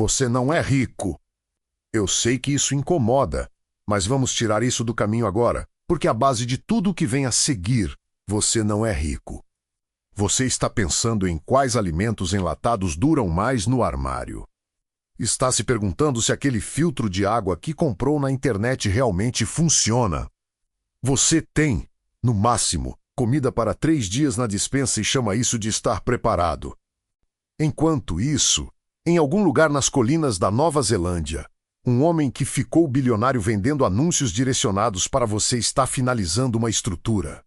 Você não é rico. Eu sei que isso incomoda, mas vamos tirar isso do caminho agora, porque a base de tudo o que vem a seguir, você não é rico. Você está pensando em quais alimentos enlatados duram mais no armário. Está se perguntando se aquele filtro de água que comprou na internet realmente funciona. Você tem, no máximo, comida para 3 dias na despensa e chama isso de estar preparado. Enquanto isso, em algum lugar nas colinas da Nova Zelândia, um homem que ficou bilionário vendendo anúncios direcionados para você está finalizando uma estrutura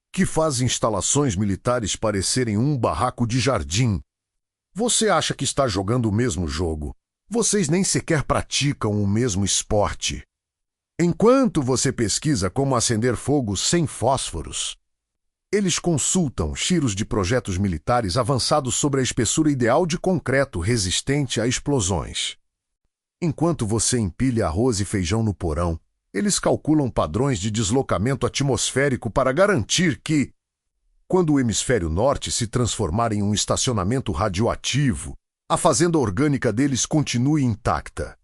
que faz instalações militares parecerem um barraco de jardim. Você acha que está jogando o mesmo jogo. Vocês nem sequer praticam o mesmo esporte. Enquanto você pesquisa como acender fogo sem fósforos, eles consultam tiros de projetos militares avançados sobre a espessura ideal de concreto resistente a explosões. Enquanto você empilha arroz e feijão no porão, eles calculam padrões de deslocamento atmosférico para garantir que, quando o hemisfério norte se transformar em um estacionamento radioativo, a fazenda orgânica deles continue intacta.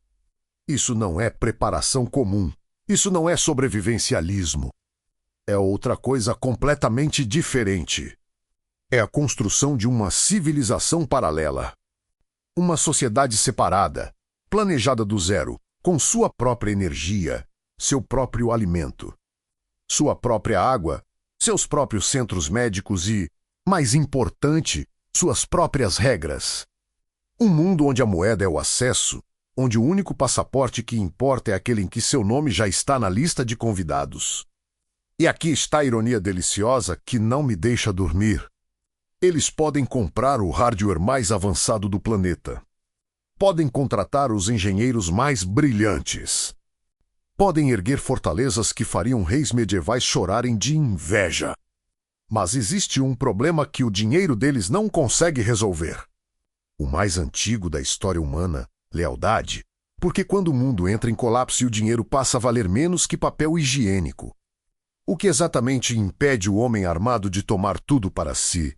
Isso não é preparação comum. Isso não é sobrevivencialismo. É outra coisa completamente diferente. É a construção de uma civilização paralela. Uma sociedade separada, planejada do zero, com sua própria energia, seu próprio alimento, sua própria água, seus próprios centros médicos e, mais importante, suas próprias regras. Um mundo onde a moeda é o acesso, onde o único passaporte que importa é aquele em que seu nome já está na lista de convidados. E aqui está a ironia deliciosa que não me deixa dormir. Eles podem comprar o hardware mais avançado do planeta. Podem contratar os engenheiros mais brilhantes. Podem erguer fortalezas que fariam reis medievais chorarem de inveja. Mas existe um problema que o dinheiro deles não consegue resolver. O mais antigo da história humana, lealdade, porque quando o mundo entra em colapso e o dinheiro passa a valer menos que papel higiênico. O que exatamente impede o homem armado de tomar tudo para si?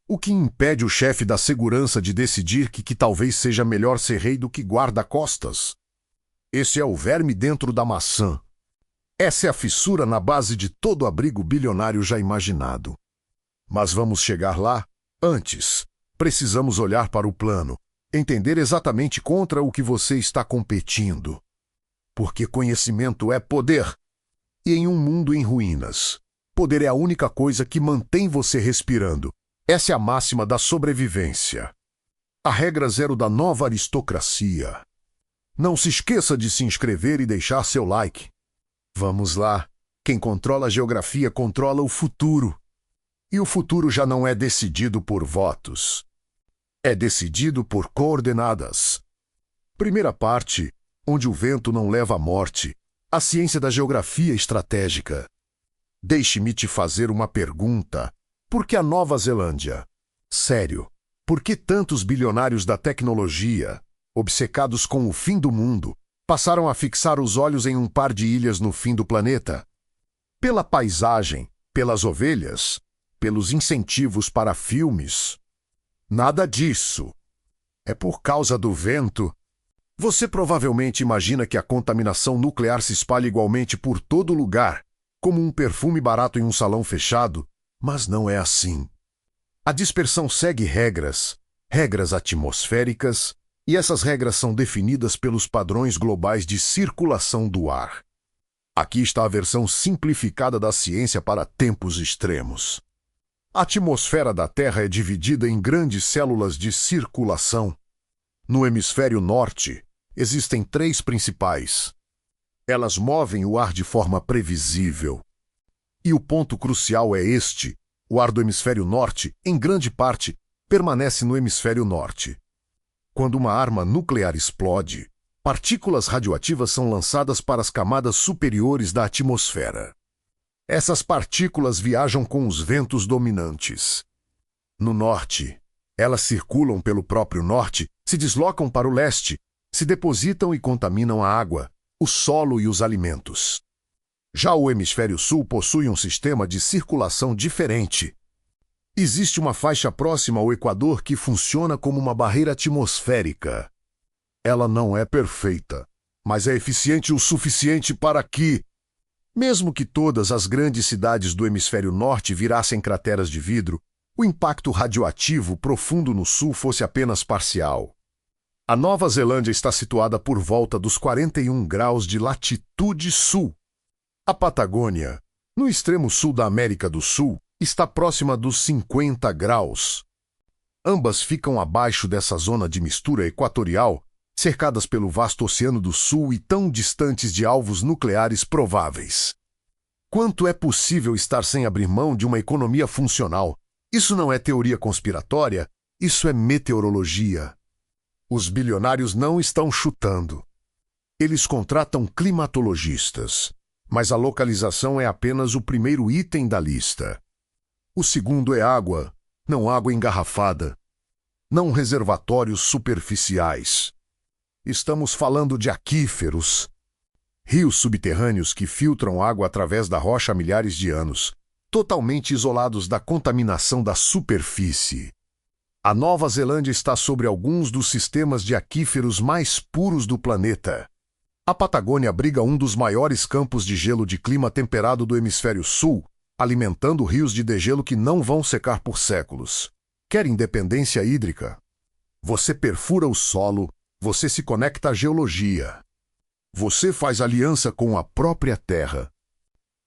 O que impede o chefe da segurança de decidir que talvez seja melhor ser rei do que guarda-costas? Esse é o verme dentro da maçã. Essa é a fissura na base de todo abrigo bilionário já imaginado. Mas vamos chegar lá antes. Precisamos olhar para o plano, entender exatamente contra o que você está competindo. Porque conhecimento é poder. E em um mundo em ruínas, poder é a única coisa que mantém você respirando. Essa é a máxima da sobrevivência. A regra zero da nova aristocracia. Não se esqueça de se inscrever e deixar seu like. Vamos lá. Quem controla a geografia controla o futuro. E o futuro já não é decidido por votos. É decidido por coordenadas. Primeira parte, onde o vento não leva à morte. A ciência da geografia estratégica. Deixe-me te fazer uma pergunta. Por que a Nova Zelândia? Sério, por que tantos bilionários da tecnologia, obcecados com o fim do mundo, passaram a fixar os olhos em um par de ilhas no fim do planeta? Pela paisagem, pelas ovelhas, pelos incentivos para filmes? Nada disso. É por causa do vento. Você provavelmente imagina que a contaminação nuclear se espalha igualmente por todo lugar, como um perfume barato em um salão fechado, mas não é assim. A dispersão segue regras atmosféricas, e essas regras são definidas pelos padrões globais de circulação do ar. Aqui está a versão simplificada da ciência para tempos extremos. A atmosfera da Terra é dividida em grandes células de circulação. No hemisfério norte, existem 3 principais. Elas movem o ar de forma previsível. E o ponto crucial é este: o ar do hemisfério norte, em grande parte, permanece no hemisfério norte. Quando uma arma nuclear explode, partículas radioativas são lançadas para as camadas superiores da atmosfera. Essas partículas viajam com os ventos dominantes. No norte, elas circulam pelo próprio norte, se deslocam para o leste, se depositam e contaminam a água, o solo e os alimentos. Já o hemisfério sul possui um sistema de circulação diferente. Existe uma faixa próxima ao Equador que funciona como uma barreira atmosférica. Ela não é perfeita, mas é eficiente o suficiente para que, mesmo que todas as grandes cidades do hemisfério norte virassem crateras de vidro, o impacto radioativo profundo no sul fosse apenas parcial. A Nova Zelândia está situada por volta dos 41 graus de latitude sul. A Patagônia, no extremo sul da América do Sul, está próxima dos 50 graus. Ambas ficam abaixo dessa zona de mistura equatorial, cercadas pelo vasto Oceano do Sul e tão distantes de alvos nucleares prováveis. Quanto é possível estar sem abrir mão de uma economia funcional? Isso não é teoria conspiratória, isso é meteorologia. Os bilionários não estão chutando. Eles contratam climatologistas, mas a localização é apenas o primeiro item da lista. O segundo é água, não água engarrafada, não reservatórios superficiais. Estamos falando de aquíferos, rios subterrâneos que filtram água através da rocha há milhares de anos, totalmente isolados da contaminação da superfície. A Nova Zelândia está sobre alguns dos sistemas de aquíferos mais puros do planeta. A Patagônia abriga um dos maiores campos de gelo de clima temperado do hemisfério sul, alimentando rios de degelo que não vão secar por séculos. Quer independência hídrica? Você perfura o solo, você se conecta à geologia. Você faz aliança com a própria terra.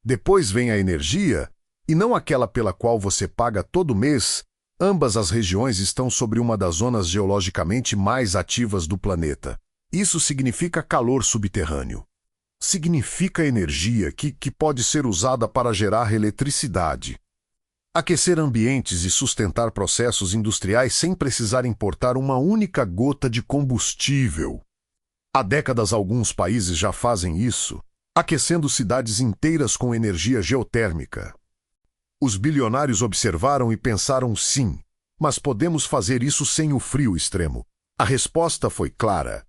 Depois vem a energia, e não aquela pela qual você paga todo mês. Ambas as regiões estão sobre uma das zonas geologicamente mais ativas do planeta. Isso significa calor subterrâneo. Significa energia que pode ser usada para gerar eletricidade, aquecer ambientes e sustentar processos industriais sem precisar importar uma única gota de combustível. Há décadas alguns países já fazem isso, aquecendo cidades inteiras com energia geotérmica. Os bilionários observaram e pensaram sim, mas podemos fazer isso sem o frio extremo. A resposta foi clara.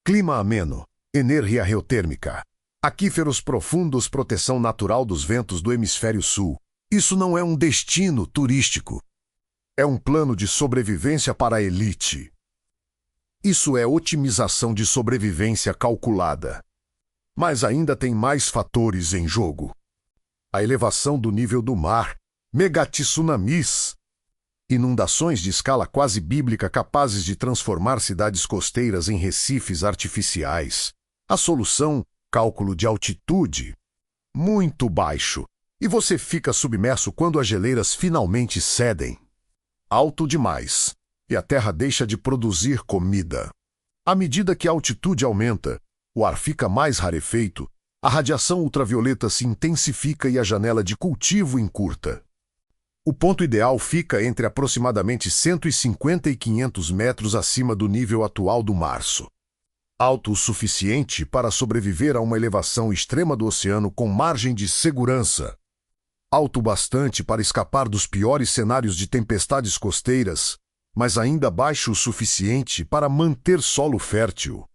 Clima ameno, energia geotérmica, aquíferos profundos, proteção natural dos ventos do hemisfério sul. Isso não é um destino turístico. É um plano de sobrevivência para a elite. Isso é otimização de sobrevivência calculada. Mas ainda tem mais fatores em jogo. A elevação do nível do mar, megatsunamis, inundações de escala quase bíblica capazes de transformar cidades costeiras em recifes artificiais. A solução, cálculo de altitude, muito baixo. E você fica submerso quando as geleiras finalmente cedem. Alto demais, e a Terra deixa de produzir comida. À medida que a altitude aumenta, o ar fica mais rarefeito, a radiação ultravioleta se intensifica e a janela de cultivo encurta. O ponto ideal fica entre aproximadamente 150 e 500 metros acima do nível atual do março. Alto o suficiente para sobreviver a uma elevação extrema do oceano com margem de segurança. Alto bastante para escapar dos piores cenários de tempestades costeiras, mas ainda baixo o suficiente para manter solo fértil.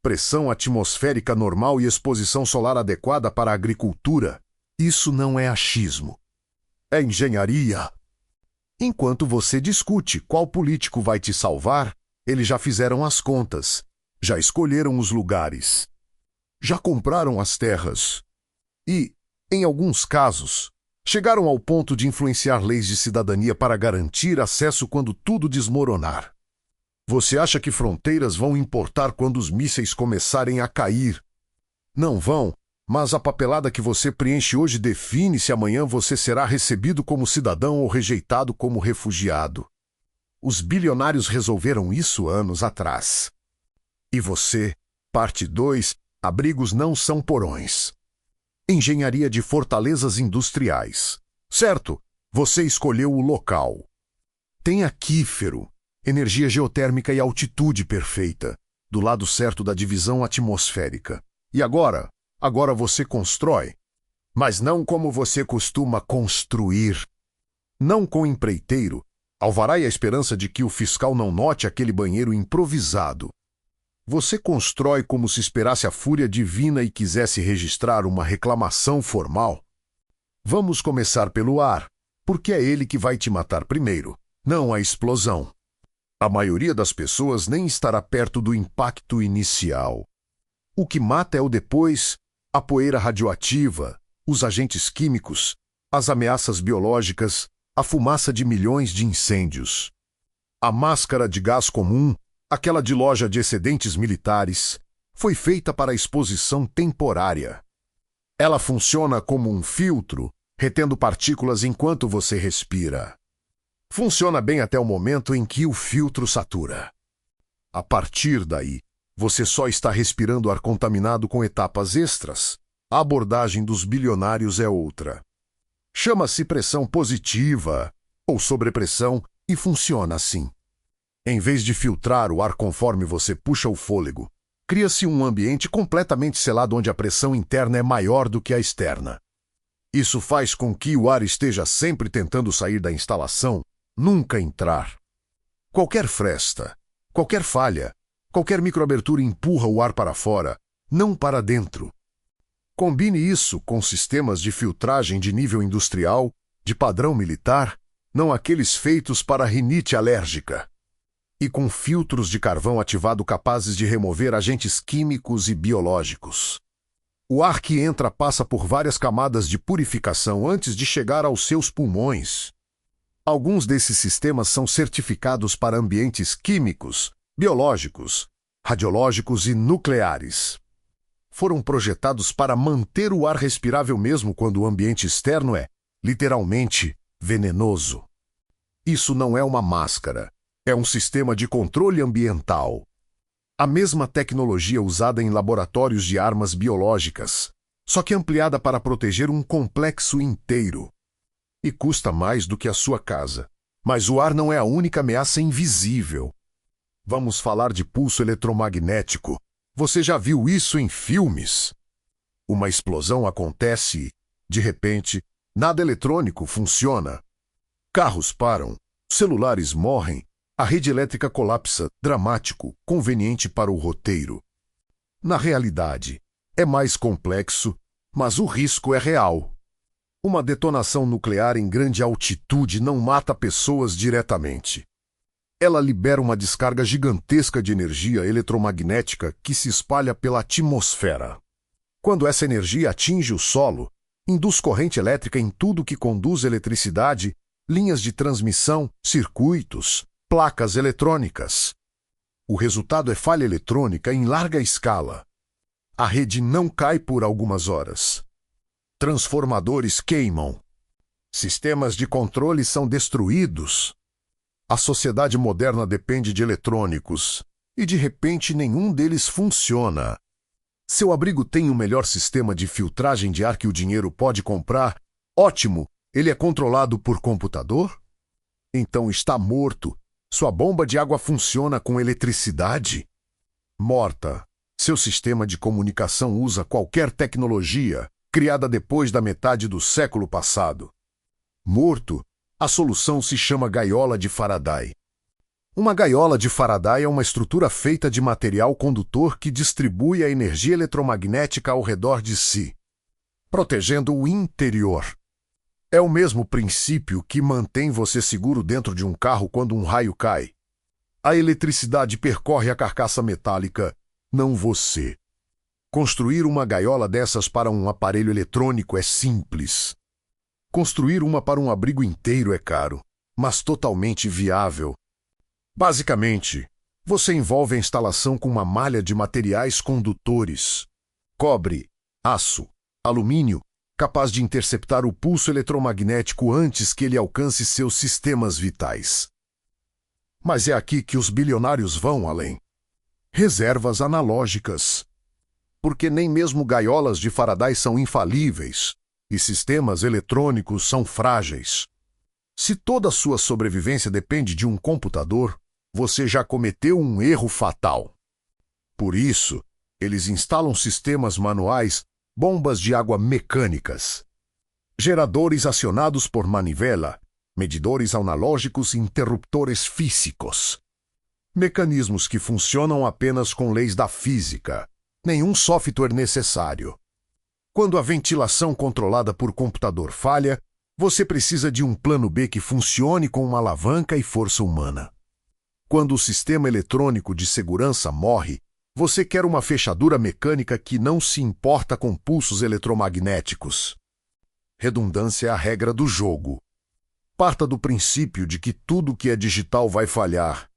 Pressão atmosférica normal e exposição solar adequada para a agricultura. Isso não é achismo. É engenharia. Enquanto você discute qual político vai te salvar, eles já fizeram as contas, já escolheram os lugares, já compraram as terras e, em alguns casos, chegaram ao ponto de influenciar leis de cidadania para garantir acesso quando tudo desmoronar. Você acha que fronteiras vão importar quando os mísseis começarem a cair? Não vão, mas a papelada que você preenche hoje define se amanhã você será recebido como cidadão ou rejeitado como refugiado. Os bilionários resolveram isso anos atrás. E você, parte 2, abrigos não são porões. Engenharia de fortalezas industriais. Certo, você escolheu o local. Tem aquífero, energia geotérmica e altitude perfeita, do lado certo da divisão atmosférica. E agora? Agora você constrói. Mas não como você costuma construir. Não com empreiteiro, alvará e a esperança de que o fiscal não note aquele banheiro improvisado. Você constrói como se esperasse a fúria divina e quisesse registrar uma reclamação formal. Vamos começar pelo ar, porque é ele que vai te matar primeiro, não a explosão. A maioria das pessoas nem estará perto do impacto inicial. O que mata é o depois, a poeira radioativa, os agentes químicos, as ameaças biológicas, a fumaça de milhões de incêndios. A máscara de gás comum, aquela de loja de excedentes militares, foi feita para exposição temporária. Ela funciona como um filtro, retendo partículas enquanto você respira. Funciona bem até o momento em que o filtro satura. A partir daí, você só está respirando ar contaminado com etapas extras. A abordagem dos bilionários é outra. Chama-se pressão positiva ou sobrepressão e funciona assim. Em vez de filtrar o ar conforme você puxa o fôlego, cria-se um ambiente completamente selado onde a pressão interna é maior do que a externa. Isso faz com que o ar esteja sempre tentando sair da instalação, nunca entrar. Qualquer fresta, qualquer falha, qualquer microabertura empurra o ar para fora, não para dentro. Combine isso com sistemas de filtragem de nível industrial, de padrão militar, não aqueles feitos para rinite alérgica, e com filtros de carvão ativado capazes de remover agentes químicos e biológicos. O ar que entra passa por várias camadas de purificação antes de chegar aos seus pulmões. Alguns desses sistemas são certificados para ambientes químicos, biológicos, radiológicos e nucleares. Foram projetados para manter o ar respirável mesmo quando o ambiente externo é, literalmente, venenoso. Isso não é uma máscara, é um sistema de controle ambiental. A mesma tecnologia usada em laboratórios de armas biológicas, só que ampliada para proteger um complexo inteiro. E custa mais do que a sua casa. Mas o ar não é a única ameaça invisível. Vamos falar de pulso eletromagnético. Você já viu isso em filmes? Uma explosão acontece e, de repente, nada eletrônico funciona. Carros param, celulares morrem, a rede elétrica colapsa, dramático, conveniente para o roteiro. Na realidade, é mais complexo, mas o risco é real. Uma detonação nuclear em grande altitude não mata pessoas diretamente. Ela libera uma descarga gigantesca de energia eletromagnética que se espalha pela atmosfera. Quando essa energia atinge o solo, induz corrente elétrica em tudo que conduz eletricidade, linhas de transmissão, circuitos, placas eletrônicas. O resultado é falha eletrônica em larga escala. A rede não cai por algumas horas. Transformadores queimam. Sistemas de controle são destruídos. A sociedade moderna depende de eletrônicos, e de repente nenhum deles funciona. Seu abrigo tem o melhor sistema de filtragem de ar que o dinheiro pode comprar? Ótimo! Ele é controlado por computador? Então está morto. Sua bomba de água funciona com eletricidade? Morta. Seu sistema de comunicação usa qualquer tecnologia criada depois da metade do século passado. Morto. A solução se chama gaiola de Faraday. Uma gaiola de Faraday é uma estrutura feita de material condutor que distribui a energia eletromagnética ao redor de si, protegendo o interior. É o mesmo princípio que mantém você seguro dentro de um carro quando um raio cai. A eletricidade percorre a carcaça metálica, não você. Construir uma gaiola dessas para um aparelho eletrônico é simples. Construir uma para um abrigo inteiro é caro, mas totalmente viável. Basicamente, você envolve a instalação com uma malha de materiais condutores: cobre, aço, alumínio, capaz de interceptar o pulso eletromagnético antes que ele alcance seus sistemas vitais. Mas é aqui que os bilionários vão além. Reservas analógicas. Porque nem mesmo gaiolas de Faraday são infalíveis, e sistemas eletrônicos são frágeis. Se toda a sua sobrevivência depende de um computador, você já cometeu um erro fatal. Por isso, eles instalam sistemas manuais, bombas de água mecânicas, geradores acionados por manivela, medidores analógicos e interruptores físicos. Mecanismos que funcionam apenas com leis da física. Nenhum software necessário. Quando a ventilação controlada por computador falha, você precisa de um plano B que funcione com uma alavanca e força humana. Quando o sistema eletrônico de segurança morre, você quer uma fechadura mecânica que não se importa com pulsos eletromagnéticos. Redundância é a regra do jogo. Parta do princípio de que tudo que é digital vai falhar.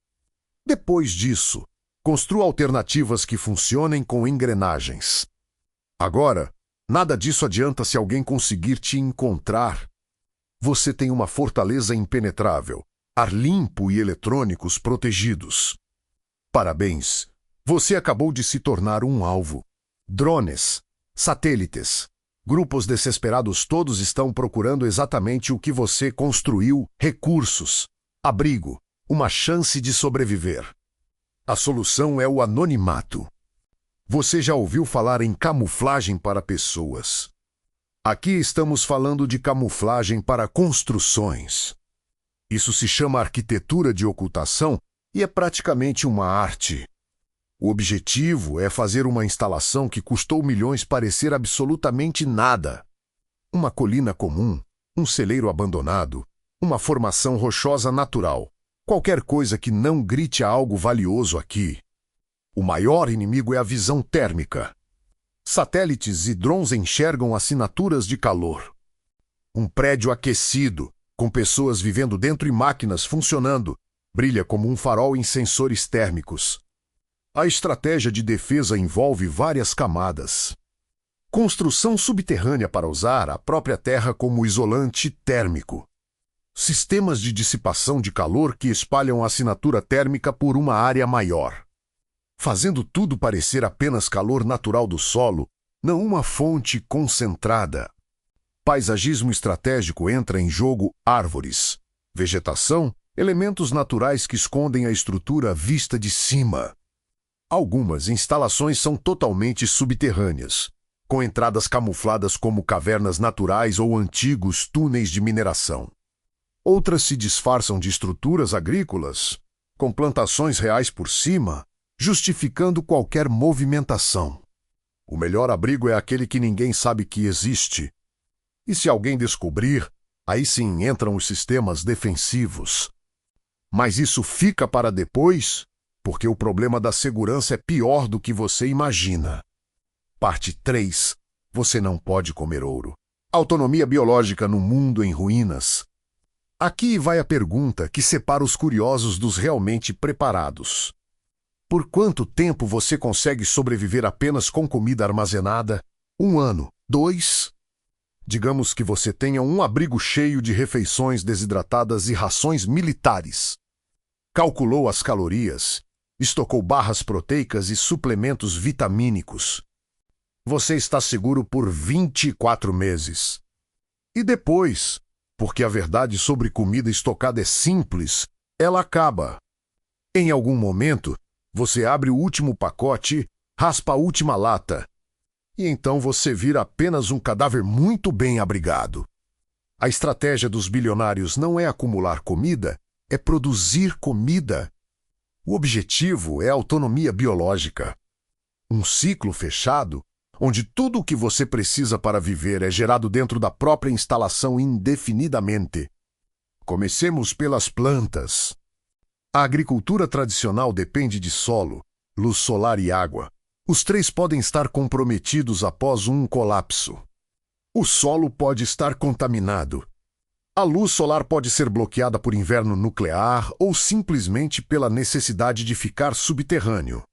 Depois disso, construa alternativas que funcionem com engrenagens. Agora, nada disso adianta se alguém conseguir te encontrar. Você tem uma fortaleza impenetrável, ar limpo e eletrônicos protegidos. Parabéns! Você acabou de se tornar um alvo. Drones, satélites, grupos desesperados todos estão procurando exatamente o que você construiu: recursos, abrigo, uma chance de sobreviver. A solução é o anonimato. Você já ouviu falar em camuflagem para pessoas? Aqui estamos falando de camuflagem para construções. Isso se chama arquitetura de ocultação e é praticamente uma arte. O objetivo é fazer uma instalação que custou milhões parecer absolutamente nada. Uma colina comum, um celeiro abandonado, uma formação rochosa natural. Qualquer coisa que não grite algo valioso aqui. O maior inimigo é a visão térmica. Satélites e drones enxergam assinaturas de calor. Um prédio aquecido, com pessoas vivendo dentro e máquinas funcionando, brilha como um farol em sensores térmicos. A estratégia de defesa envolve várias camadas. Construção subterrânea para usar a própria terra como isolante térmico. Sistemas de dissipação de calor que espalham a assinatura térmica por uma área maior. Fazendo tudo parecer apenas calor natural do solo, não uma fonte concentrada. Paisagismo estratégico entra em jogo árvores, vegetação, elementos naturais que escondem a estrutura vista de cima. Algumas instalações são totalmente subterrâneas, com entradas camufladas como cavernas naturais ou antigos túneis de mineração. Outras se disfarçam de estruturas agrícolas, com plantações reais por cima, justificando qualquer movimentação. O melhor abrigo é aquele que ninguém sabe que existe. E se alguém descobrir, aí sim entram os sistemas defensivos. Mas isso fica para depois, porque o problema da segurança é pior do que você imagina. Parte 3. Você não pode comer ouro. Autonomia biológica no mundo em ruínas. Aqui vai a pergunta que separa os curiosos dos realmente preparados. Por quanto tempo você consegue sobreviver apenas com comida armazenada? 1 ano? 2? Digamos que você tenha um abrigo cheio de refeições desidratadas e rações militares. Calculou as calorias, estocou barras proteicas e suplementos vitamínicos. Você está seguro por 24 meses. E depois, porque a verdade sobre comida estocada é simples, ela acaba. Em algum momento, você abre o último pacote, raspa a última lata. E então você vira apenas um cadáver muito bem abrigado. A estratégia dos bilionários não é acumular comida, é produzir comida. O objetivo é a autonomia biológica. Um ciclo fechado, onde tudo o que você precisa para viver é gerado dentro da própria instalação indefinidamente. Comecemos pelas plantas. A agricultura tradicional depende de solo, luz solar e água. Os 3 podem estar comprometidos após um colapso. O solo pode estar contaminado. A luz solar pode ser bloqueada por inverno nuclear ou simplesmente pela necessidade de ficar subterrâneo.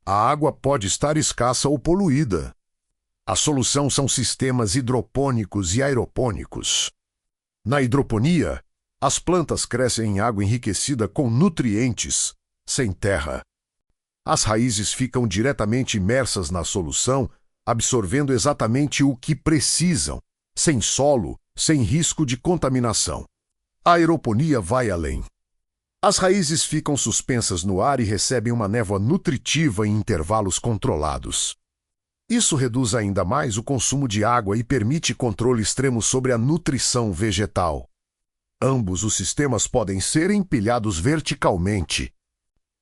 A água pode estar escassa ou poluída. A solução são sistemas hidropônicos e aeropônicos. Na hidroponia, as plantas crescem em água enriquecida com nutrientes, sem terra. As raízes ficam diretamente imersas na solução, absorvendo exatamente o que precisam, sem solo, sem risco de contaminação. A aeroponia vai além. As raízes ficam suspensas no ar e recebem uma névoa nutritiva em intervalos controlados. Isso reduz ainda mais o consumo de água e permite controle extremo sobre a nutrição vegetal. Ambos os sistemas podem ser empilhados verticalmente.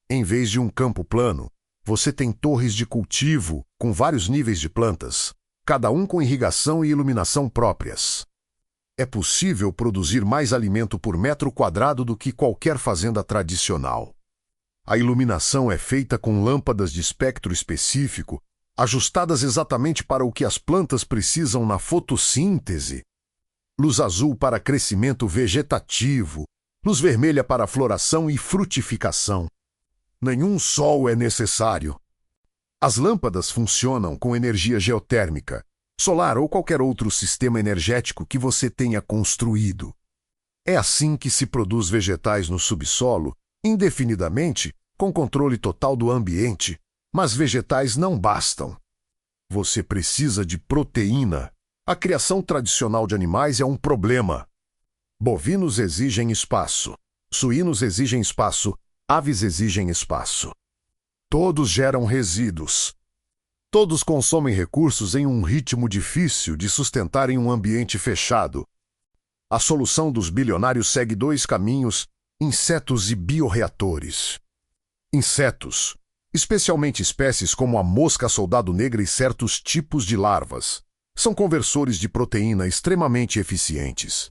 Em vez de um campo plano, você tem torres de cultivo com vários níveis de plantas, cada um com irrigação e iluminação próprias. É possível produzir mais alimento por metro quadrado do que qualquer fazenda tradicional. A iluminação é feita com lâmpadas de espectro específico, ajustadas exatamente para o que as plantas precisam na fotossíntese. Luz azul para crescimento vegetativo, luz vermelha para floração e frutificação. Nenhum sol é necessário. As lâmpadas funcionam com energia geotérmica, solar ou qualquer outro sistema energético que você tenha construído. É assim que se produz vegetais no subsolo, indefinidamente, com controle total do ambiente. Mas vegetais não bastam. Você precisa de proteína. A criação tradicional de animais é um problema. Bovinos exigem espaço, suínos exigem espaço, aves exigem espaço. Todos geram resíduos. Todos consomem recursos em um ritmo difícil de sustentar em um ambiente fechado. A solução dos bilionários segue dois caminhos: insetos e bioreatores. Insetos, especialmente espécies como a mosca soldado negra e certos tipos de larvas, são conversores de proteína extremamente eficientes.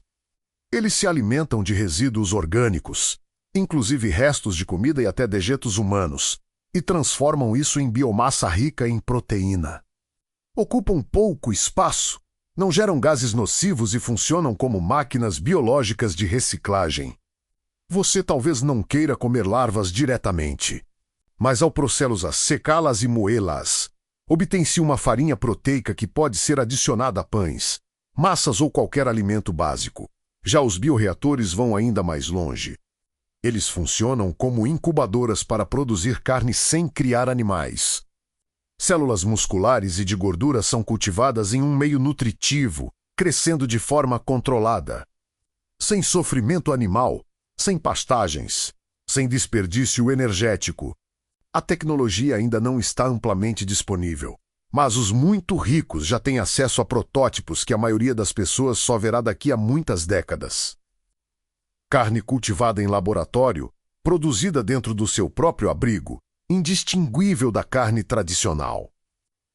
Eles se alimentam de resíduos orgânicos, inclusive restos de comida e até dejetos humanos, e transformam isso em biomassa rica em proteína. Ocupam pouco espaço, não geram gases nocivos e funcionam como máquinas biológicas de reciclagem. Você talvez não queira comer larvas diretamente, mas ao procê-las, secá-las e moê-las, obtém-se uma farinha proteica que pode ser adicionada a pães, massas ou qualquer alimento básico. Já os bioreatores vão ainda mais longe. Eles funcionam como incubadoras para produzir carne sem criar animais. Células musculares e de gordura são cultivadas em um meio nutritivo, crescendo de forma controlada. Sem sofrimento animal, sem pastagens, sem desperdício energético. A tecnologia ainda não está amplamente disponível, mas os muito ricos já têm acesso a protótipos que a maioria das pessoas só verá daqui a muitas décadas. Carne cultivada em laboratório, produzida dentro do seu próprio abrigo, indistinguível da carne tradicional.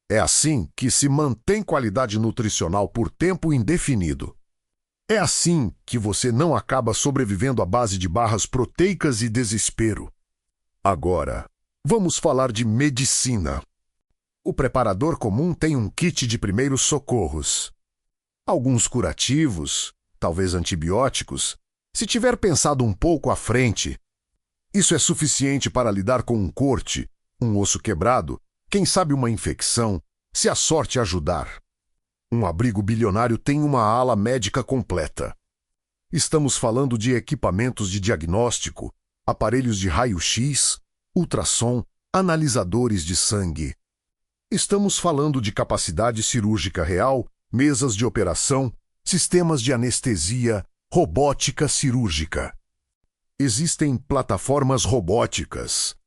É assim que se mantém qualidade nutricional por tempo indefinido. É assim que você não acaba sobrevivendo à base de barras proteicas e desespero. Agora, vamos falar de medicina. O preparador comum tem um kit de primeiros socorros. Alguns curativos, talvez antibióticos, se tiver pensado um pouco à frente. Isso é suficiente para lidar com um corte, um osso quebrado, quem sabe uma infecção, se a sorte ajudar. Um abrigo bilionário tem uma ala médica completa. Estamos falando de equipamentos de diagnóstico, aparelhos de raio-x, ultrassom, analisadores de sangue. Estamos falando de capacidade cirúrgica real, mesas de operação, sistemas de anestesia, robótica cirúrgica. Existem plataformas robóticas,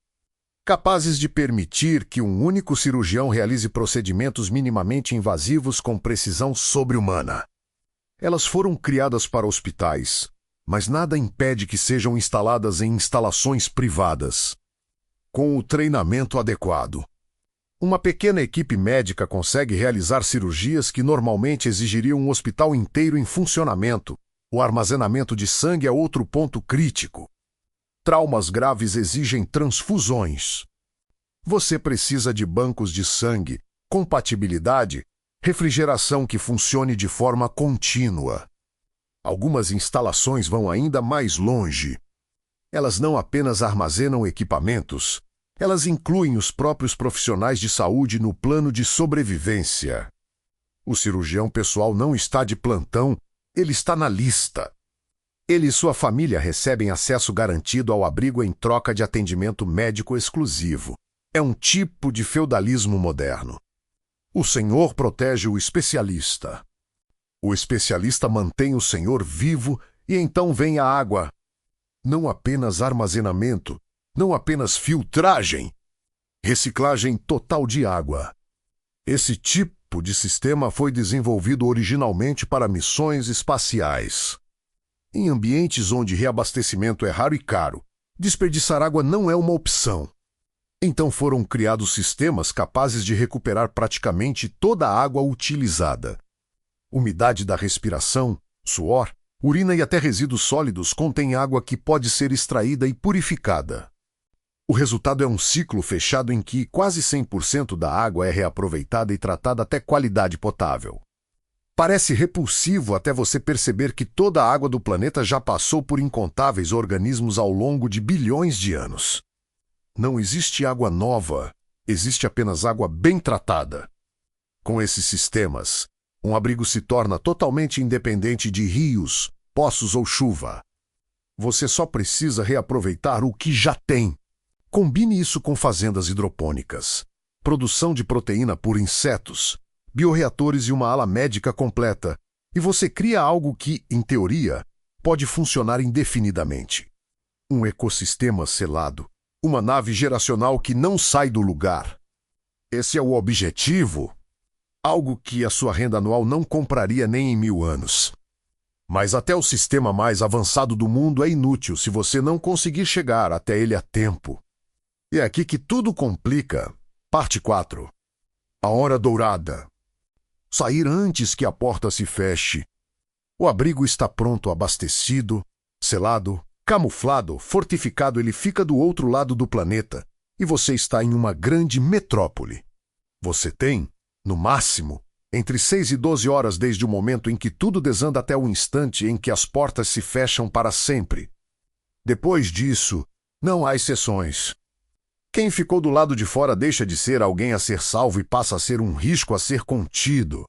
capazes de permitir que um único cirurgião realize procedimentos minimamente invasivos com precisão sobre-humana. Elas foram criadas para hospitais, mas nada impede que sejam instaladas em instalações privadas. Com o treinamento adequado, uma pequena equipe médica consegue realizar cirurgias que normalmente exigiriam um hospital inteiro em funcionamento. O armazenamento de sangue é outro ponto crítico. Traumas graves exigem transfusões. Você precisa de bancos de sangue, compatibilidade, refrigeração que funcione de forma contínua. Algumas instalações vão ainda mais longe. Elas não apenas armazenam equipamentos, elas incluem os próprios profissionais de saúde no plano de sobrevivência. O cirurgião pessoal não está de plantão, ele está na lista. Ele e sua família recebem acesso garantido ao abrigo em troca de atendimento médico exclusivo. É um tipo de feudalismo moderno. O senhor protege o especialista. O especialista mantém o senhor vivo e então vem a água. Não apenas armazenamento, não apenas filtragem, reciclagem total de água. Esse tipo de sistema foi desenvolvido originalmente para missões espaciais. Em ambientes onde reabastecimento é raro e caro, desperdiçar água não é uma opção. Então foram criados sistemas capazes de recuperar praticamente toda a água utilizada. Umidade da respiração, suor, urina e até resíduos sólidos contêm água que pode ser extraída e purificada. O resultado é um ciclo fechado em que quase 100% da água é reaproveitada e tratada até qualidade potável. Parece repulsivo até você perceber que toda a água do planeta já passou por incontáveis organismos ao longo de bilhões de anos. Não existe água nova, existe apenas água bem tratada. Com esses sistemas, um abrigo se torna totalmente independente de rios, poços ou chuva. Você só precisa reaproveitar o que já tem. Combine isso com fazendas hidropônicas, produção de proteína por insetos, bioreatores e uma ala médica completa, e você cria algo que, em teoria, pode funcionar indefinidamente. Um ecossistema selado, uma nave geracional que não sai do lugar. Esse é o objetivo. Algo que a sua renda anual não compraria nem em 1000 anos. Mas até o sistema mais avançado do mundo é inútil se você não conseguir chegar até ele a tempo. E é aqui que tudo complica. Parte 4. A hora dourada. Sair antes que a porta se feche. O abrigo está pronto, abastecido, selado, camuflado, fortificado, ele fica do outro lado do planeta e você está em uma grande metrópole. Você tem, no máximo, entre 6 e 12 horas desde o momento em que tudo desanda até o instante em que as portas se fecham para sempre. Depois disso, não há exceções. Quem ficou do lado de fora deixa de ser alguém a ser salvo e passa a ser um risco a ser contido.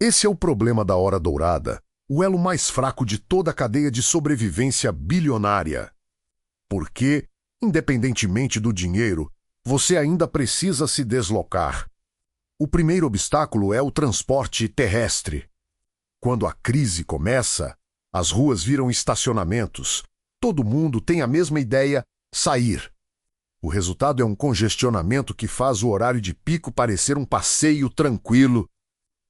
Esse é o problema da hora dourada, o elo mais fraco de toda a cadeia de sobrevivência bilionária. Porque, independentemente do dinheiro, você ainda precisa se deslocar. O primeiro obstáculo é o transporte terrestre. Quando a crise começa, as ruas viram estacionamentos. Todo mundo tem a mesma ideia: sair. O resultado é um congestionamento que faz o horário de pico parecer um passeio tranquilo.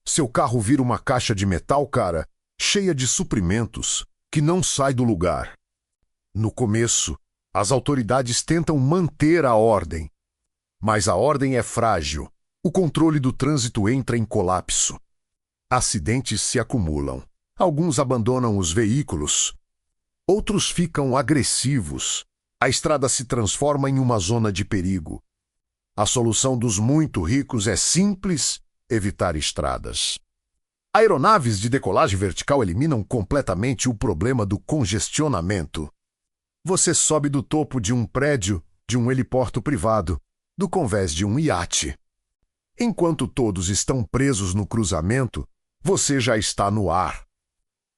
Seu carro vira uma caixa de metal, cara, cheia de suprimentos, que não sai do lugar. No começo, as autoridades tentam manter a ordem. Mas a ordem é frágil. O controle do trânsito entra em colapso. Acidentes se acumulam. Alguns abandonam os veículos. Outros ficam agressivos. A estrada se transforma em uma zona de perigo. A solução dos muito ricos é simples: evitar estradas. Aeronaves de decolagem vertical eliminam completamente o problema do congestionamento. Você sobe do topo de um prédio, de um heliporto privado, do convés de um iate. Enquanto todos estão presos no cruzamento, você já está no ar.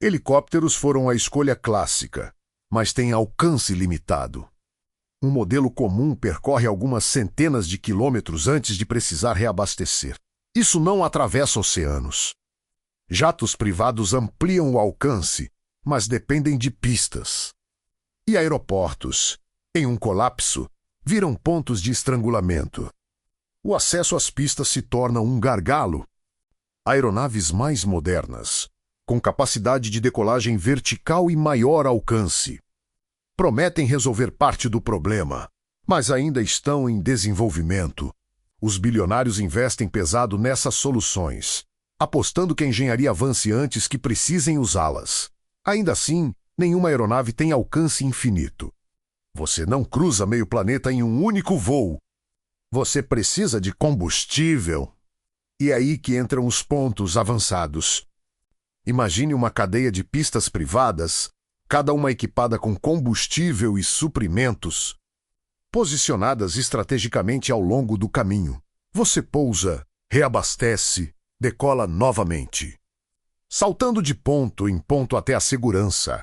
Helicópteros foram a escolha clássica, mas têm alcance limitado. Um modelo comum percorre algumas centenas de quilômetros antes de precisar reabastecer. Isso não atravessa oceanos. Jatos privados ampliam o alcance, mas dependem de pistas. E aeroportos, em um colapso, viram pontos de estrangulamento. O acesso às pistas se torna um gargalo. Aeronaves mais modernas, com capacidade de decolagem vertical e maior alcance, prometem resolver parte do problema, mas ainda estão em desenvolvimento. Os bilionários investem pesado nessas soluções, apostando que a engenharia avance antes que precisem usá-las. Ainda assim, nenhuma aeronave tem alcance infinito. Você não cruza meio planeta em um único voo. Você precisa de combustível. E é aí que entram os pontos avançados. Imagine uma cadeia de pistas privadas, cada uma equipada com combustível e suprimentos, posicionadas estrategicamente ao longo do caminho. Você pousa, reabastece, decola novamente, saltando de ponto em ponto até a segurança.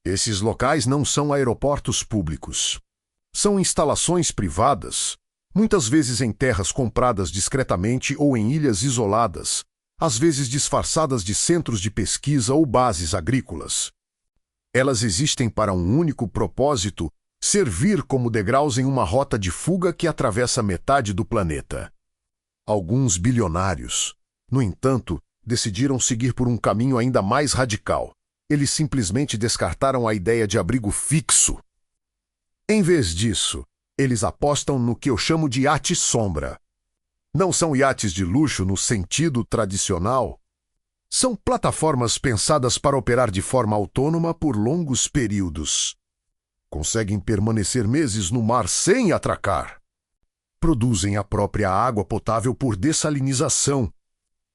Esses locais não são aeroportos públicos. São instalações privadas, muitas vezes em terras compradas discretamente ou em ilhas isoladas, às vezes disfarçadas de centros de pesquisa ou bases agrícolas. Elas existem para um único propósito: servir como degraus em uma rota de fuga que atravessa metade do planeta. Alguns bilionários, no entanto, decidiram seguir por um caminho ainda mais radical. Eles simplesmente descartaram a ideia de abrigo fixo. Em vez disso, eles apostam no que eu chamo de iate-sombra. Não são iates de luxo no sentido tradicional. São plataformas pensadas para operar de forma autônoma por longos períodos. Conseguem permanecer meses no mar sem atracar. Produzem a própria água potável por dessalinização.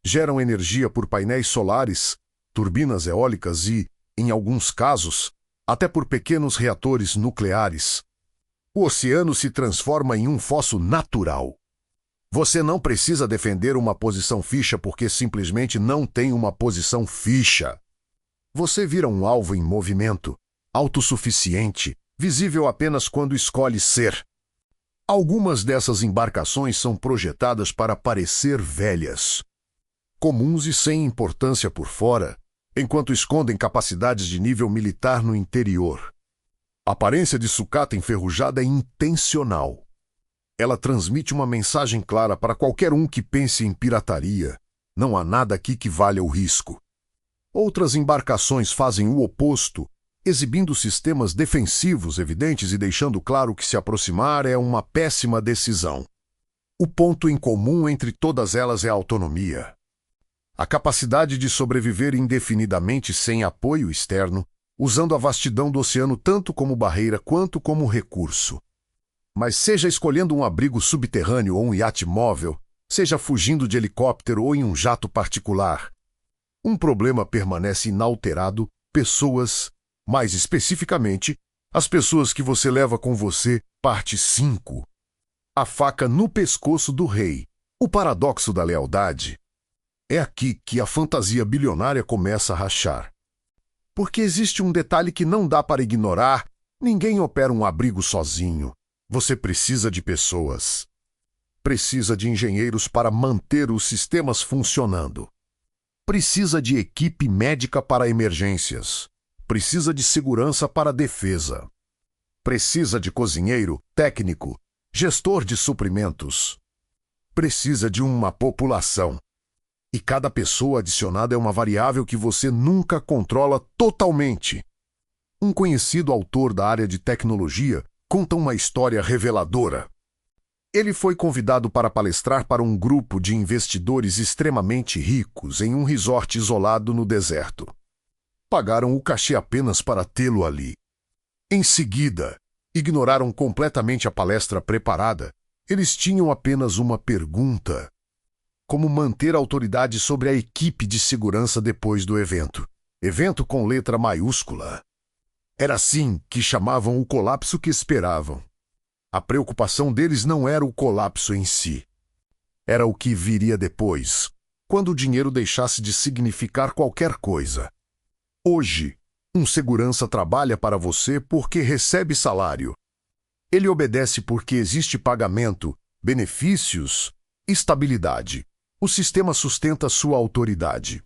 Geram energia por painéis solares, turbinas eólicas e, em alguns casos, até por pequenos reatores nucleares. O oceano se transforma em um fosso natural. Você não precisa defender uma posição fixa porque simplesmente não tem uma posição fixa. Você vira um alvo em movimento, autossuficiente, visível apenas quando escolhe ser. Algumas dessas embarcações são projetadas para parecer velhas, comuns e sem importância por fora, enquanto escondem capacidades de nível militar no interior. A aparência de sucata enferrujada é intencional. Ela transmite uma mensagem clara para qualquer um que pense em pirataria. Não há nada aqui que valha o risco. Outras embarcações fazem o oposto, exibindo sistemas defensivos evidentes e deixando claro que se aproximar é uma péssima decisão. O ponto em comum entre todas elas é a autonomia. A capacidade de sobreviver indefinidamente sem apoio externo, usando a vastidão do oceano tanto como barreira quanto como recurso. Mas seja escolhendo um abrigo subterrâneo ou um iate móvel, seja fugindo de helicóptero ou em um jato particular, um problema permanece inalterado: pessoas, mais especificamente, as pessoas que você leva com você, parte 5. A faca no pescoço do rei, o paradoxo da lealdade. É aqui que a fantasia bilionária começa a rachar. Porque existe um detalhe que não dá para ignorar: ninguém opera um abrigo sozinho. Você precisa de pessoas. Precisa de engenheiros para manter os sistemas funcionando. Precisa de equipe médica para emergências. Precisa de segurança para defesa. Precisa de cozinheiro, técnico, gestor de suprimentos. Precisa de uma população. E cada pessoa adicionada é uma variável que você nunca controla totalmente. Um conhecido autor da área de tecnologia conta uma história reveladora. Ele foi convidado para palestrar para um grupo de investidores extremamente ricos em um resort isolado no deserto. Pagaram o cachê apenas para tê-lo ali. Em seguida, ignoraram completamente a palestra preparada. Eles tinham apenas uma pergunta: como manter a autoridade sobre a equipe de segurança depois do evento? Evento com letra maiúscula. Era assim que chamavam o colapso que esperavam. A preocupação deles não era o colapso em si. Era o que viria depois, quando o dinheiro deixasse de significar qualquer coisa. Hoje, um segurança trabalha para você porque recebe salário. Ele obedece porque existe pagamento, benefícios, estabilidade. O sistema sustenta sua autoridade.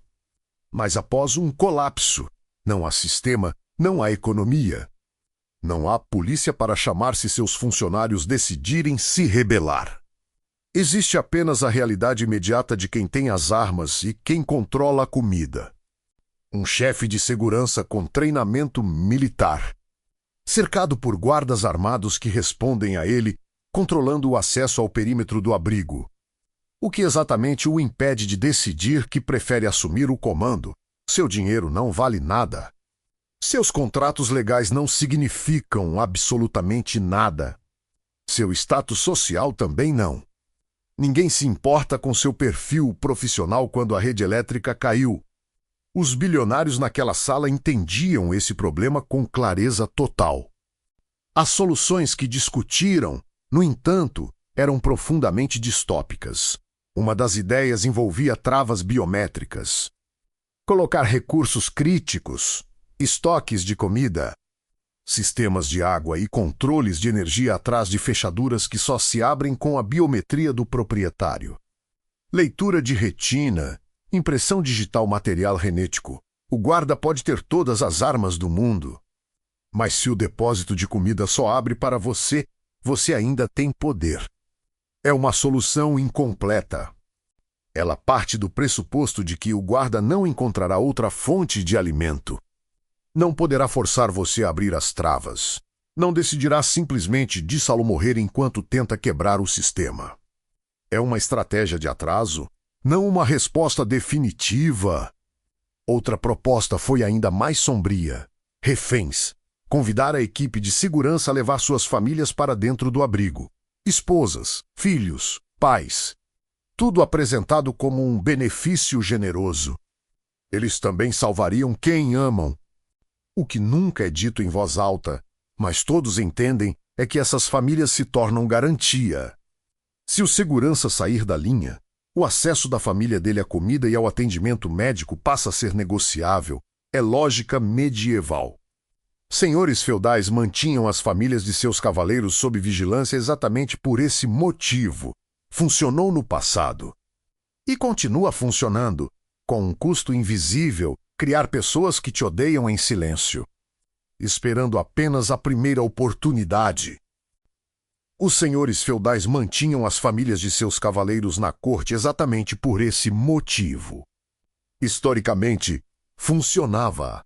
Mas após um colapso, não há sistema, não há economia. Não há polícia para chamar se seus funcionários decidirem se rebelar. Existe apenas a realidade imediata de quem tem as armas e quem controla a comida. Um chefe de segurança com treinamento militar, cercado por guardas armados que respondem a ele, controlando o acesso ao perímetro do abrigo. O que exatamente o impede de decidir que prefere assumir o comando? Seu dinheiro não vale nada. Seus contratos legais não significam absolutamente nada. Seu status social também não. Ninguém se importa com seu perfil profissional quando a rede elétrica caiu. Os bilionários naquela sala entendiam esse problema com clareza total. As soluções que discutiram, no entanto, eram profundamente distópicas. Uma das ideias envolvia travas biométricas. Colocar recursos críticos, estoques de comida, sistemas de água e controles de energia atrás de fechaduras que só se abrem com a biometria do proprietário. Leitura de retina, impressão digital material genético. O guarda pode ter todas as armas do mundo. Mas se o depósito de comida só abre para você, você ainda tem poder. É uma solução incompleta. Ela parte do pressuposto de que o guarda não encontrará outra fonte de alimento. Não poderá forçar você a abrir as travas. Não decidirá simplesmente deixá-lo morrer enquanto tenta quebrar o sistema. É uma estratégia de atraso, não uma resposta definitiva. Outra proposta foi ainda mais sombria: reféns. Convidar a equipe de segurança a levar suas famílias para dentro do abrigo. Esposas, filhos, pais. Tudo apresentado como um benefício generoso. Eles também salvariam quem amam. O que nunca é dito em voz alta, mas todos entendem, é que essas famílias se tornam garantia. Se o segurança sair da linha, o acesso da família dele à comida e ao atendimento médico passa a ser negociável. É lógica medieval. Senhores feudais mantinham as famílias de seus cavaleiros sob vigilância exatamente por esse motivo. Funcionou no passado. E continua funcionando, com um custo invisível, criar pessoas que te odeiam em silêncio, esperando apenas a primeira oportunidade. Os senhores feudais mantinham as famílias de seus cavaleiros na corte exatamente por esse motivo. Historicamente, funcionava.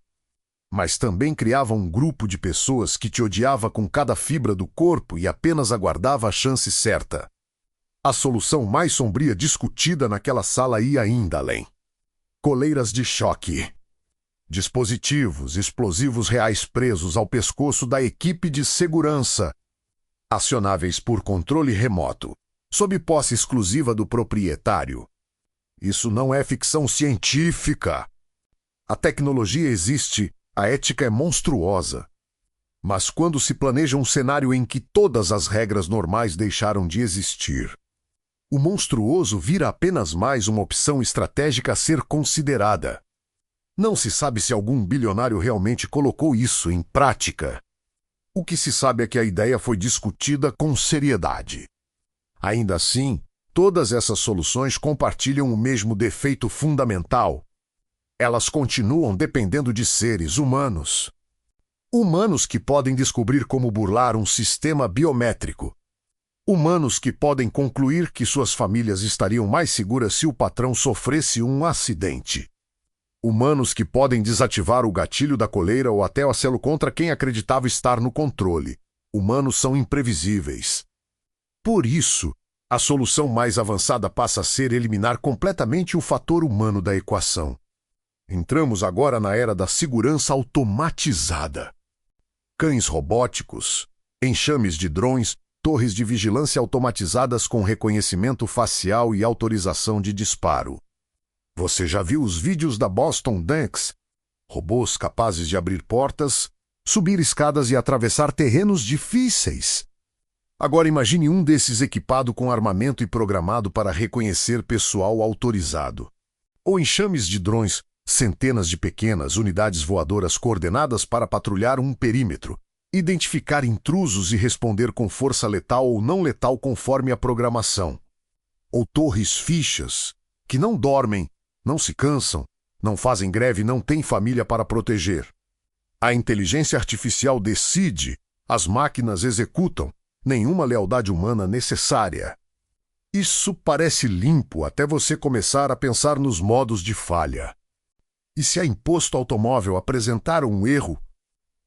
Mas também criava um grupo de pessoas que te odiava com cada fibra do corpo e apenas aguardava a chance certa. A solução mais sombria discutida naquela sala ia ainda além. Coleiras de choque. Dispositivos explosivos reais presos ao pescoço da equipe de segurança, acionáveis por controle remoto, sob posse exclusiva do proprietário. Isso não é ficção científica. A tecnologia existe, a ética é monstruosa. Mas quando se planeja um cenário em que todas as regras normais deixaram de existir, o monstruoso vira apenas mais uma opção estratégica a ser considerada. Não se sabe se algum bilionário realmente colocou isso em prática. O que se sabe é que a ideia foi discutida com seriedade. Ainda assim, todas essas soluções compartilham o mesmo defeito fundamental. Elas continuam dependendo de seres humanos. Humanos que podem descobrir como burlar um sistema biométrico. Humanos que podem concluir que suas famílias estariam mais seguras se o patrão sofresse um acidente. Humanos que podem desativar o gatilho da coleira ou até o acelo contra quem acreditava estar no controle. Humanos são imprevisíveis. Por isso, a solução mais avançada passa a ser eliminar completamente o fator humano da equação. Entramos agora na era da segurança automatizada. Cães robóticos, enxames de drones, torres de vigilância automatizadas com reconhecimento facial e autorização de disparo. Você já viu os vídeos da Boston Dynamics? Robôs capazes de abrir portas, subir escadas e atravessar terrenos difíceis. Agora imagine um desses equipado com armamento e programado para reconhecer pessoal autorizado. Ou enxames de drones, centenas de pequenas unidades voadoras coordenadas para patrulhar um perímetro, identificar intrusos e responder com força letal ou não letal conforme a programação. Ou torres fichas, que não dormem, não se cansam, não fazem greve e não têm família para proteger. A inteligência artificial decide, as máquinas executam, nenhuma lealdade humana necessária. Isso parece limpo até você começar a pensar nos modos de falha. E se a imposto automóvel apresentar um erro?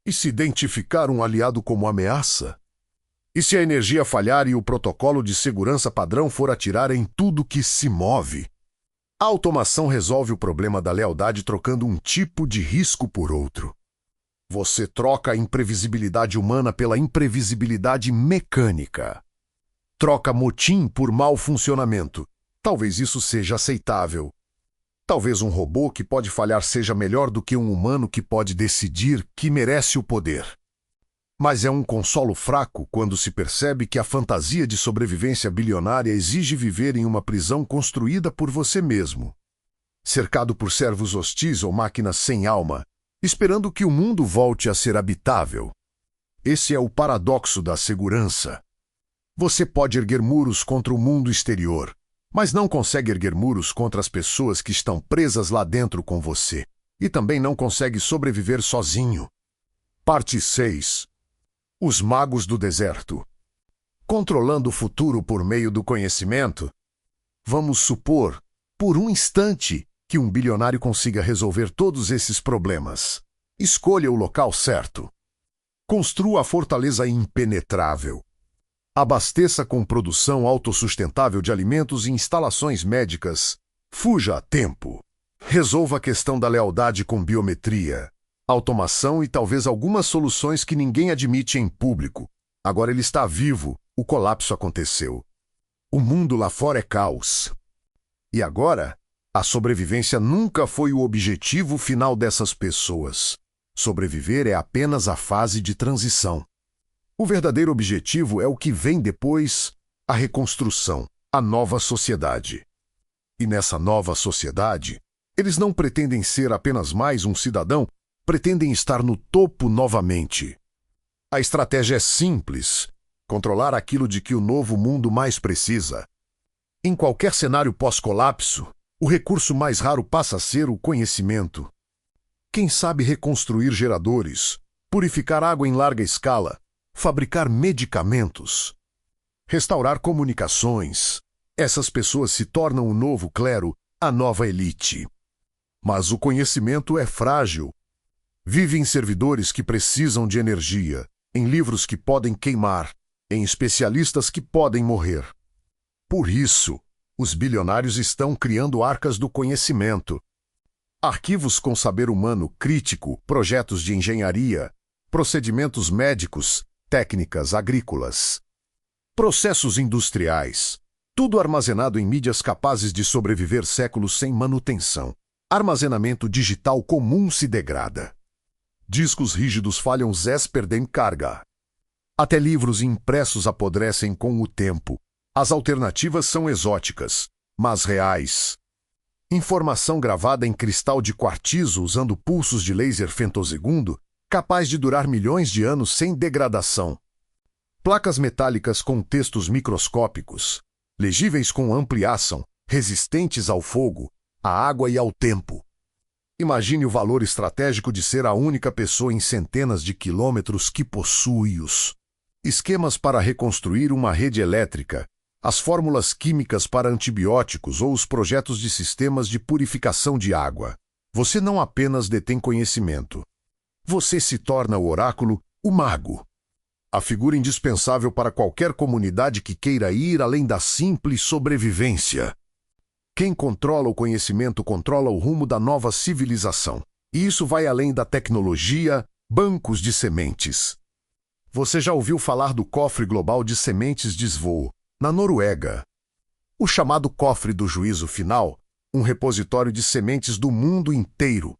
E se identificar um aliado como ameaça? E se a energia falhar e o protocolo de segurança padrão for atirar em tudo que se move? A automação resolve o problema da lealdade trocando um tipo de risco por outro. Você troca a imprevisibilidade humana pela imprevisibilidade mecânica. Troca motim por mau funcionamento. Talvez isso seja aceitável. Talvez um robô que pode falhar seja melhor do que um humano que pode decidir que merece o poder. Mas é um consolo fraco quando se percebe que a fantasia de sobrevivência bilionária exige viver em uma prisão construída por você mesmo, cercado por servos hostis ou máquinas sem alma, esperando que o mundo volte a ser habitável. Esse é o paradoxo da segurança. Você pode erguer muros contra o mundo exterior, mas não consegue erguer muros contra as pessoas que estão presas lá dentro com você, e também não consegue sobreviver sozinho. Parte 6. Os magos do deserto. Controlando o futuro por meio do conhecimento? Vamos supor, por um instante, que um bilionário consiga resolver todos esses problemas. Escolha o local certo. Construa a fortaleza impenetrável. Abasteça com produção autossustentável de alimentos e instalações médicas. Fuja a tempo. Resolva a questão da lealdade com biometria. automação e talvez algumas soluções que ninguém admite em público. Agora ele está vivo, o colapso aconteceu. O mundo lá fora é caos. E agora, a sobrevivência nunca foi o objetivo final dessas pessoas. Sobreviver é apenas a fase de transição. O verdadeiro objetivo é o que vem depois, a reconstrução, a nova sociedade. E nessa nova sociedade, eles não pretendem ser apenas mais um cidadão, pretendem estar no topo novamente. A estratégia é simples: controlar aquilo de que o novo mundo mais precisa. Em qualquer cenário pós-colapso, o recurso mais raro passa a ser o conhecimento. Quem sabe reconstruir geradores, purificar água em larga escala, fabricar medicamentos, restaurar comunicações. Essas pessoas se tornam o novo clero, a nova elite. Mas o conhecimento é frágil. Vive em servidores que precisam de energia, em livros que podem queimar, em especialistas que podem morrer. Por isso, os bilionários estão criando arcas do conhecimento. Arquivos com saber humano crítico, projetos de engenharia, procedimentos médicos, técnicas agrícolas, processos industriais, tudo armazenado em mídias capazes de sobreviver séculos sem manutenção. Armazenamento digital comum se degrada. Discos rígidos falham, Zés perdem carga. Até livros impressos apodrecem com o tempo. As alternativas são exóticas, mas reais. Informação gravada em cristal de quartzo usando pulsos de laser femtosegundo, capaz de durar milhões de anos sem degradação. Placas metálicas com textos microscópicos, legíveis com ampliação, resistentes ao fogo, à água e ao tempo. Imagine o valor estratégico de ser a única pessoa em centenas de quilômetros que possui-os. Esquemas para reconstruir uma rede elétrica, as fórmulas químicas para antibióticos ou os projetos de sistemas de purificação de água. Você não apenas detém conhecimento. Você se torna o oráculo, o mago. A figura indispensável para qualquer comunidade que queira ir além da simples sobrevivência. Quem controla o conhecimento controla o rumo da nova civilização. E isso vai além da tecnologia, bancos de sementes. Você já ouviu falar do cofre global de sementes de Svô, na Noruega? O chamado cofre do juízo final, um repositório de sementes do mundo inteiro,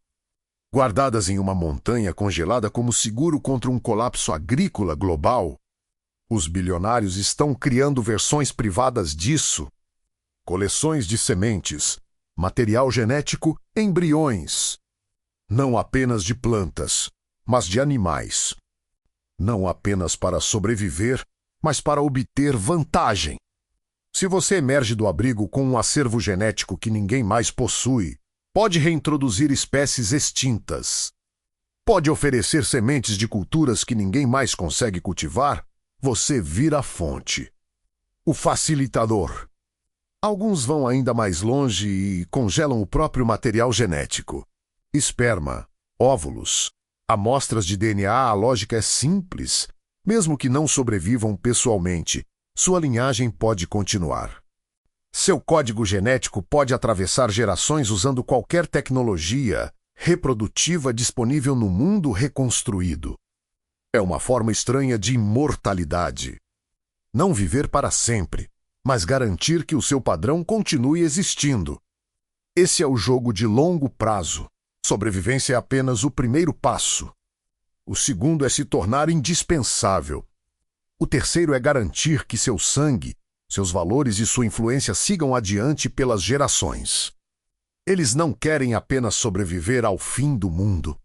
guardadas em uma montanha congelada como seguro contra um colapso agrícola global. Os bilionários estão criando versões privadas disso. Coleções de sementes, material genético, embriões. Não apenas de plantas, mas de animais. Não apenas para sobreviver, mas para obter vantagem. Se você emerge do abrigo com um acervo genético que ninguém mais possui, pode reintroduzir espécies extintas. Pode oferecer sementes de culturas que ninguém mais consegue cultivar, você vira a fonte. O facilitador. Alguns vão ainda mais longe e congelam o próprio material genético. Esperma, óvulos, amostras de DNA, a lógica é simples. Mesmo que não sobrevivam pessoalmente, sua linhagem pode continuar. Seu código genético pode atravessar gerações usando qualquer tecnologia reprodutiva disponível no mundo reconstruído. É uma forma estranha de imortalidade. Não viver para sempre, mas garantir que o seu padrão continue existindo. Esse é o jogo de longo prazo. Sobrevivência é apenas o primeiro passo. O segundo é se tornar indispensável. O terceiro é garantir que seu sangue, seus valores e sua influência sigam adiante pelas gerações. Eles não querem apenas sobreviver ao fim do mundo.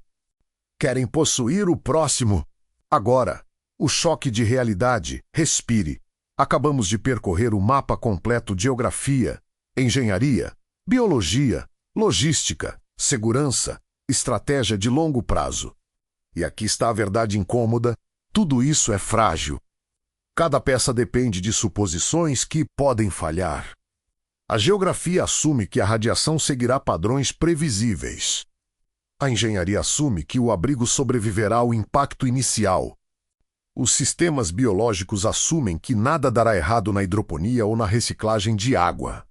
Querem possuir o próximo. Agora, o choque de realidade. Respire. Acabamos de percorrer o mapa completo de geografia, engenharia, biologia, logística, segurança, estratégia de longo prazo. E aqui está a verdade incômoda: tudo isso é frágil. Cada peça depende de suposições que podem falhar. A geografia assume que a radiação seguirá padrões previsíveis. A engenharia assume que o abrigo sobreviverá ao impacto inicial. Os sistemas biológicos assumem que nada dará errado na hidroponia ou na reciclagem de água.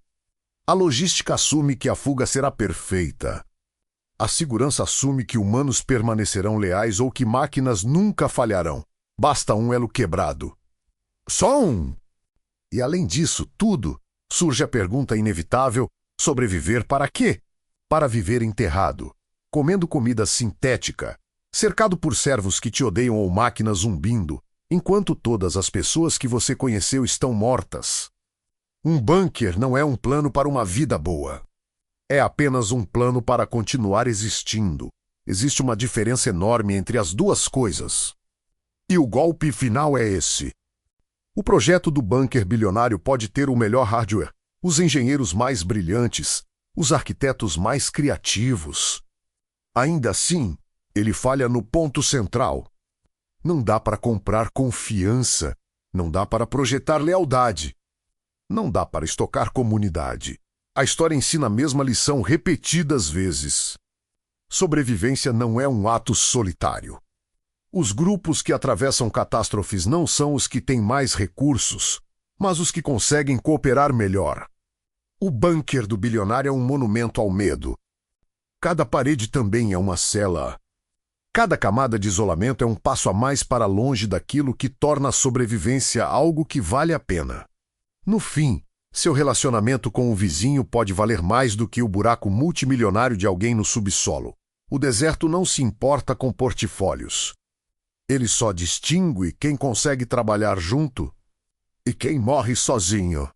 A logística assume que a fuga será perfeita. A segurança assume que humanos permanecerão leais ou que máquinas nunca falharão. Basta um elo quebrado. Só um! E além disso tudo, surge a pergunta inevitável: sobreviver para quê? Para viver enterrado, comendo comida sintética, cercado por servos que te odeiam ou máquinas zumbindo, enquanto todas as pessoas que você conheceu estão mortas. Um bunker não é um plano para uma vida boa. É apenas um plano para continuar existindo. Existe uma diferença enorme entre as duas coisas. E o golpe final é esse. O projeto do bunker bilionário pode ter o melhor hardware, os engenheiros mais brilhantes, os arquitetos mais criativos. Ainda assim, ele falha no ponto central. Não dá para comprar confiança, não dá para projetar lealdade, não dá para estocar comunidade. A história ensina a mesma lição repetidas vezes. Sobrevivência não é um ato solitário. Os grupos que atravessam catástrofes não são os que têm mais recursos, mas os que conseguem cooperar melhor. O bunker do bilionário é um monumento ao medo. Cada parede também é uma cela. Cada camada de isolamento é um passo a mais para longe daquilo que torna a sobrevivência algo que vale a pena. No fim, seu relacionamento com o vizinho pode valer mais do que o buraco multimilionário de alguém no subsolo. O deserto não se importa com portfólios. Ele só distingue quem consegue trabalhar junto e quem morre sozinho.